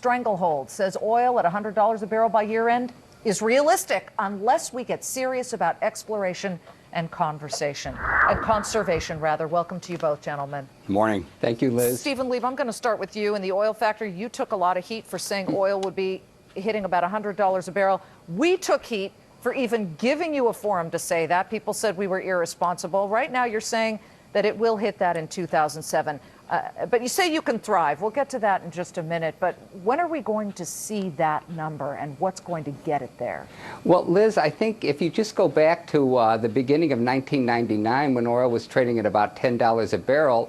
stranglehold, says oil at $100 a barrel by year end is realistic unless we get serious about exploration and conservation. Welcome to you both, gentlemen. Good morning. Thank you, Liz. Stephen Lieb, I'm going to start with you. In the oil factor, you took a lot of heat for saying oil would be hitting about $100 a barrel. We took heat for even giving you a forum to say that. People said we were irresponsible. Right now, you're saying that it will hit that in 2007. But you say you can thrive. We'll get to that in just a minute. But when are we going to see that number, and what's going to get it there? Well, Liz, I think if you just go back to the beginning of 1999, when oil was trading at about $10 a barrel,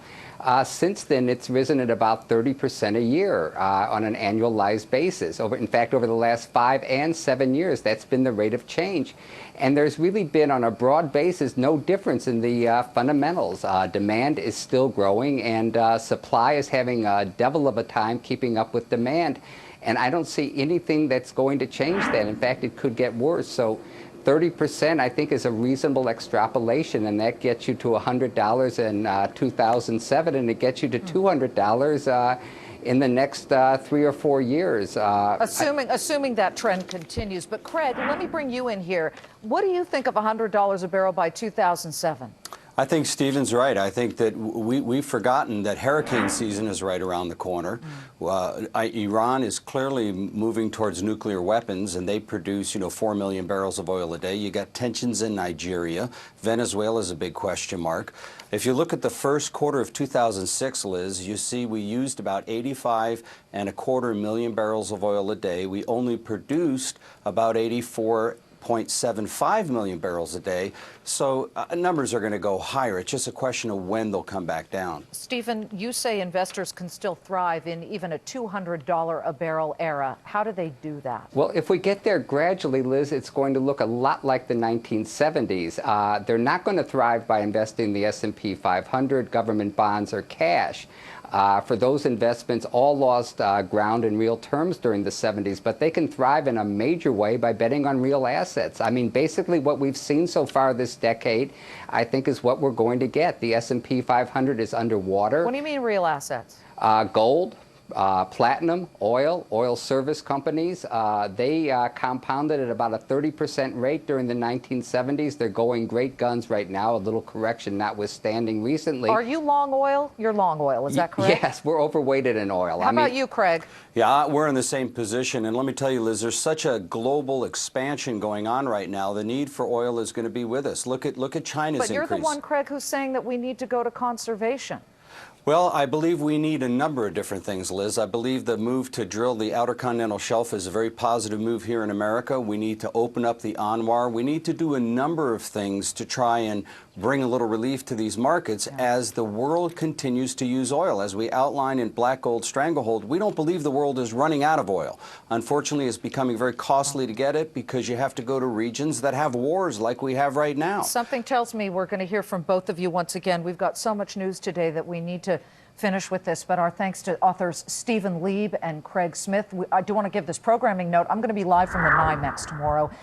since then, it's risen at about 30% a year on an annualized basis. In fact, over the last 5 and 7 years, that's been the rate of change. And there's really been, on a broad basis, no difference in the fundamentals. Demand is still growing, and supply is having a devil of a time keeping up with demand. And I don't see anything that's going to change that. In fact, it could get worse. So 30%, I think, is a reasonable extrapolation, and that gets you to $100 in 2007, and it gets you to $200 in the next 3 or 4 years. Assuming that trend continues. But Craig, let me bring you in here. What do you think of $100 a barrel by 2007? I think Stephen's right. I think that we've forgotten that hurricane season is right around the corner. Iran is clearly moving towards nuclear weapons, and they produce, 4 million barrels of oil a day. You got tensions in Nigeria. Venezuela is a big question mark. If you look at the first quarter of 2006, Liz, you see we used about 85.25 million barrels of oil a day. We only produced about 84.75 million barrels a day. So numbers are going to go higher. It's just a question of when they'll come back down. Stephen, you say investors can still thrive in even a $200 a barrel era. How do they do that? Well, if we get there gradually, Liz, it's going to look a lot like the 1970s. They're not going to thrive by investing in the S&P 500, government bonds, or cash. For those investments, all lost ground in real terms during the 70s, but they can thrive in a major way by betting on real assets. I mean, basically what we've seen so far this decade, I think, is what we're going to get. The S&P 500 is underwater. What do you mean real assets? Gold, platinum, oil service companies. They compounded at about a 30% rate during the 1970s. They're going great guns right now, a little correction notwithstanding recently. Are you long oil? You're long oil, is that correct? Yes, we're overweighted in oil. How about you, Craig? Yeah, we're in the same position. And let me tell you, Liz, there's such a global expansion going on right now. The need for oil is going to be with us. Look at China's increase. But you're the one, Craig, who's saying that we need to go to conservation. Well, I believe we need a number of different things, Liz. I believe the move to drill the Outer Continental Shelf is a very positive move here in America. We need to open up the ANWR. We need to do a number of things to try and bring a little relief to these markets as the world continues to use oil. As we outline in Black Gold Stranglehold, we don't believe the world is running out of oil. Unfortunately, it's becoming very costly to get it because you have to go to regions that have wars like we have right now. Something tells me we're going to hear from both of you once again. We've got so much news today that we need to finish with this, but our thanks to authors Stephen Lieb and Craig Smith. I do want to give this programming note. I'm going to be live from the NYMEX tomorrow.